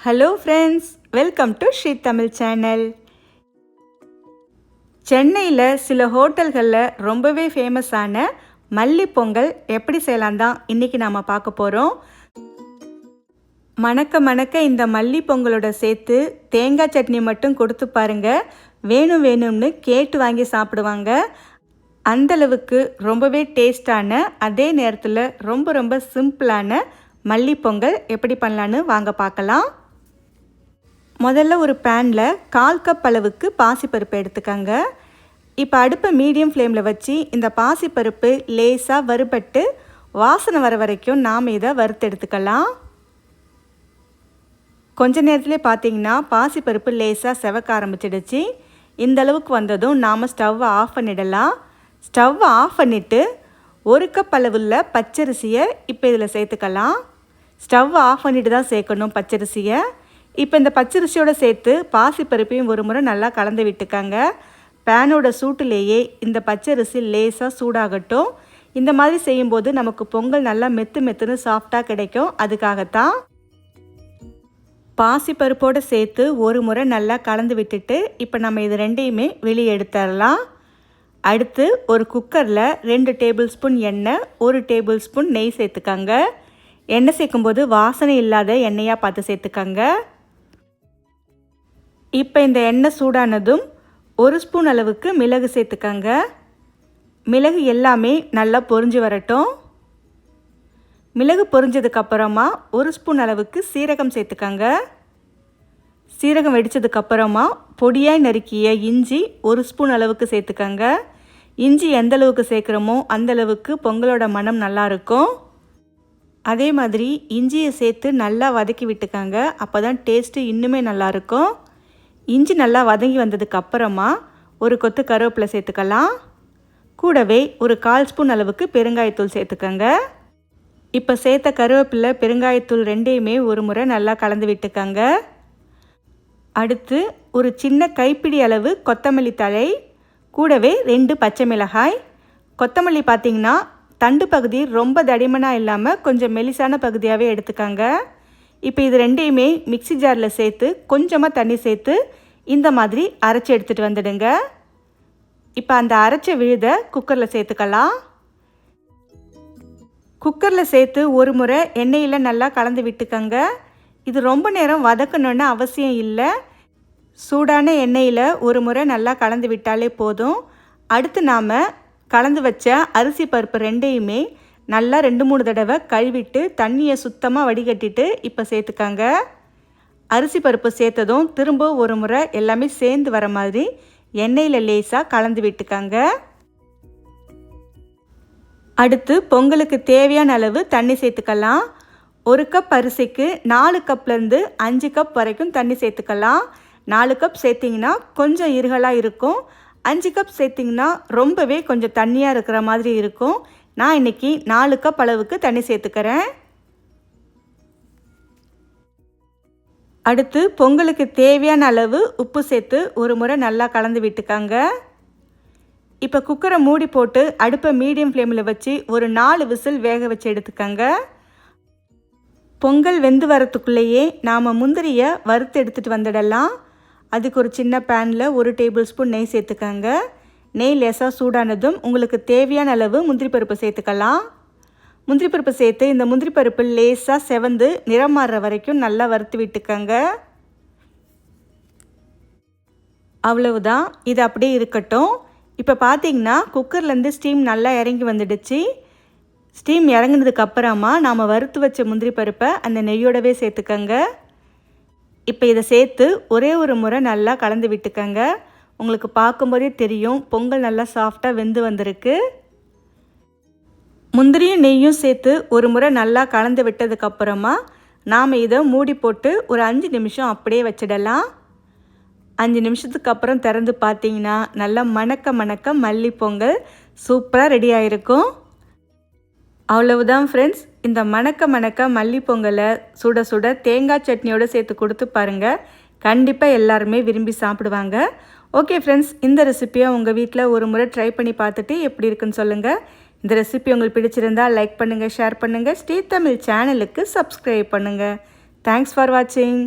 Hello friends, welcome to Sri Tamil channel. சென்னையில் சில ஹோட்டல்களில் ரொம்பவே ஃபேமஸான மல்லி பொங்கல் எப்படி செய்யலாம் தான் இன்றைக்கி நாம் பார்க்க போகிறோம். மணக்க மணக்க இந்த மல்லி பொங்கலோட சேர்த்து தேங்காய் சட்னி மட்டும் கொடுத்து பாருங்கள், வேணும் வேணும்னு கேட்டு வாங்கி சாப்பிடுவாங்க. அந்தளவுக்கு ரொம்பவே டேஸ்டான, அதே நேரத்தில் ரொம்ப ரொம்ப சிம்பிளான மல்லி பொங்கல் எப்படி பண்ணலான்னு வாங்க பார்க்கலாம். முதல்ல ஒரு பேனில் 1/4 கப் அளவுக்கு பாசிப்பருப்பு எடுத்துக்கங்க. இப்போ அடுப்பை மீடியம் ஃப்ளேமில் வச்சு இந்த பாசிப்பருப்பு லேசாக வறுபட்டு வாசனை வர வரைக்கும் நாம் இதை வறுத்து எடுத்துக்கலாம். கொஞ்ச நேரத்துலேயே பார்த்தீங்கன்னா பாசிப்பருப்பு லேசாக செவக்க ஆரம்பிச்சிடுச்சு. இந்த அளவுக்கு வந்ததும் நாம் ஸ்டவ்வை ஆஃப் பண்ணிடலாம். ஸ்டவ்வை ஆஃப் பண்ணிவிட்டு 1 கப் அளவுள்ள பச்சரிசியை இப்போ இதில் சேர்த்துக்கலாம். ஸ்டவ்வை ஆஃப் பண்ணிட்டு தான் சேர்க்கணும் பச்சரிசியை. இப்போ இந்த பச்சரிசியோடு சேர்த்து பாசிப்பருப்பையும் ஒரு முறை நல்லா கலந்து விட்டுக்கங்க. பேனோட சூட்டுலேயே இந்த பச்சரிசி லேசாக சூடாகட்டும். இந்த மாதிரி செய்யும்போது நமக்கு பொங்கல் நல்லா மெத்துன்னு சாஃப்டாக கிடைக்கும். அதுக்காகத்தான் பாசிப்பருப்போடு சேர்த்து ஒரு முறை நல்லா கலந்து விட்டுட்டு இப்போ நம்ம இது ரெண்டையுமே வெளியே எடுத்துடலாம். அடுத்து ஒரு குக்கரில் 2 டேபிள் ஸ்பூன் எண்ணெய், 1 டேபிள் ஸ்பூன் நெய் சேர்த்துக்கங்க. எண்ணெய் சேர்க்கும்போது வாசனை இல்லாத எண்ணெயாக பார்த்து சேர்த்துக்கங்க. இப்போ இந்த எண்ணெய் சூடானதும் 1 ஸ்பூன் அளவுக்கு மிளகு சேர்த்துக்கங்க. மிளகு எல்லாமே நல்லா பொரிஞ்சு வரட்டும். மிளகு பொரிஞ்சதுக்கப்புறமா 1 ஸ்பூன் அளவுக்கு சீரகம் சேர்த்துக்கங்க. சீரகம் வெடித்ததுக்கப்புறமா பொடியாய் நறுக்கிய இஞ்சி 1 ஸ்பூன் அளவுக்கு சேர்த்துக்கங்க. இஞ்சி எந்த அளவுக்கு சேர்க்குறோமோ அந்தளவுக்கு பொங்கலோட மனம் நல்லாயிருக்கும். அதே மாதிரி இஞ்சியை சேர்த்து நல்லா வதக்கி விட்டுக்கங்க. அப்போ தான் டேஸ்ட்டு இன்னுமே நல்லாயிருக்கும். இஞ்சி நல்லா வதங்கி வந்ததுக்கு அப்புறமா ஒரு கொத்து கருவேப்பிலை சேர்த்துக்கலாம். கூடவே ஒரு 1/4 ஸ்பூன் அளவுக்கு பெருங்காயத்தூள் சேர்த்துக்கங்க. இப்போ சேர்த்த கருவேப்பிலை, பெருங்காயத்தூள் ரெண்டையுமே ஒரு முறை நல்லா கலந்து விட்டுக்கங்க. அடுத்து ஒரு சின்ன கைப்பிடி அளவு கொத்தமல்லி தழை, கூடவே 2 பச்சை மிளகாய். கொத்தமல்லி பார்த்திங்கன்னா தண்டு பகுதி ரொம்ப தடிமனாக இல்லாமல் கொஞ்சம் மெலிசான பகுதியாகவே எடுத்துக்கங்க. இப்போ இது ரெண்டையுமே மிக்சி ஜாரில் சேர்த்து கொஞ்சமாக தண்ணி சேர்த்து இந்த மாதிரி அரைச்சி எடுத்துகிட்டு வந்துடுங்க. இப்போ அந்த அரைச்ச விழுதை குக்கரில் சேர்த்துக்கலாம். குக்கரில் சேர்த்து ஒரு முறை எண்ணெயில் நல்லா கலந்து விட்டுக்கங்க. இது ரொம்ப நேரம் வதக்கணுன்னு அவசியம் இல்லை. சூடான எண்ணெயில் ஒரு முறை நல்லா கலந்து விட்டாலே போதும். அடுத்து நாம் கலந்து வச்ச அரிசி பருப்பு ரெண்டையுமே நல்லா 2-3 தடவை கழுவிட்டு தண்ணியை சுத்தமாக வடிகட்டிட்டு இப்போ சேர்த்துக்கங்க. அரிசி பருப்பு சேர்த்ததும் திரும்ப ஒரு முறை எல்லாமே சேர்ந்து வர மாதிரி எண்ணெயில் லேசாக கலந்து விட்டுக்கங்க. அடுத்து பொங்கலுக்கு தேவையான அளவு தண்ணி சேர்த்துக்கலாம். 1 கப் அரிசிக்கு 4 கப்லேருந்து 5 கப் வரைக்கும் தண்ணி சேர்த்துக்கலாம். 4 கப் சேர்த்திங்கன்னா கொஞ்சம் இருகலாக இருக்கும். 5 கப் சேர்த்திங்கன்னா ரொம்பவே கொஞ்சம் தண்ணியாக இருக்கிற மாதிரி இருக்கும். நான் இன்றைக்கி 4 கப் அளவுக்கு தண்ணி சேர்த்துக்கிறேன். அடுத்து பொங்கலுக்கு தேவையான அளவு உப்பு சேர்த்து ஒரு முறை நல்லா கலந்து விட்டுக்காங்க. இப்போ குக்கரை மூடி போட்டு அடுப்பை மீடியம் ஃப்ளேமில் வச்சு ஒரு 4 விசில் வேக வச்சு எடுத்துக்கங்க. பொங்கல் வெந்து வரத்துக்குள்ளேயே நாம் முந்திரியை வறுத்து எடுத்துகிட்டு வந்துடலாம். அதுக்கு ஒரு சின்ன பேனில் 1 டேபிள் ஸ்பூன் நெய் சேர்த்துக்கங்க. நெய் லேசாக சூடானதும் உங்களுக்கு தேவையான அளவு முந்திரி பருப்பு சேர்த்துக்கலாம். முந்திரி பருப்பு சேர்த்து இந்த முந்திரி பருப்பு லேசாக செவந்து நிறம் மாறுற வரைக்கும் நல்லா வறுத்து விட்டுக்கங்க. அவ்வளவுதான், இது அப்படியே இருக்கட்டும். இப்போ பார்த்தீங்கன்னா குக்கர்லேருந்து ஸ்டீம் நல்லா இறங்கி வந்துடுச்சு. ஸ்டீம் இறங்கினதுக்கு அப்புறமா நாம் வறுத்து வச்ச முந்திரி பருப்பை அந்த நெய்யோடவே சேர்த்துக்கங்க. இப்போ இதை சேர்த்து ஒரே ஒரு முறை நல்லா கலந்து விட்டுக்கங்க. உங்களுக்கு பார்க்கும்போதே தெரியும் பொங்கல் நல்லா சாஃப்டாக வெந்து வந்திருக்கு. முந்திரியும் நெய்யும் சேர்த்து ஒரு முறை நல்லா கலந்து விட்டதுக்கப்புறமா நாம் இதை மூடி போட்டு ஒரு 5 நிமிஷம் அப்படியே வச்சிடலாம். 5 நிமிஷத்துக்கு அப்புறம் திறந்து பார்த்தீங்கன்னா நல்லா மணக்க மணக்க மல்லி பொங்கல் சூப்பராக ரெடி ஆகிருக்கும். அவ்வளவுதான் ஃப்ரெண்ட்ஸ், இந்த மணக்க மணக்க மல்லி பொங்கலை சுட சுட தேங்காய் சட்னியோடு சேர்த்து கொடுத்து பாருங்கள். கண்டிப்பாக எல்லாருமே விரும்பி சாப்பிடுவாங்க. ஓகே ஃப்ரெண்ட்ஸ், இந்த ரெசிப்பியை உங்கள் வீட்டில் ஒரு முறை ட்ரை பண்ணி பார்த்துட்டு எப்படி இருக்குன்னு சொல்லுங்கள். இந்த ரெசிபி உங்களுக்கு பிடிச்சிருந்தால் லைக் பண்ணுங்கள், ஷேர் பண்ணுங்கள். ஸ்ரீ தமிழ் சேனலுக்கு சப்ஸ்கிரைப் பண்ணுங்கள். தேங்க்ஸ் ஃபார் வாட்சிங்.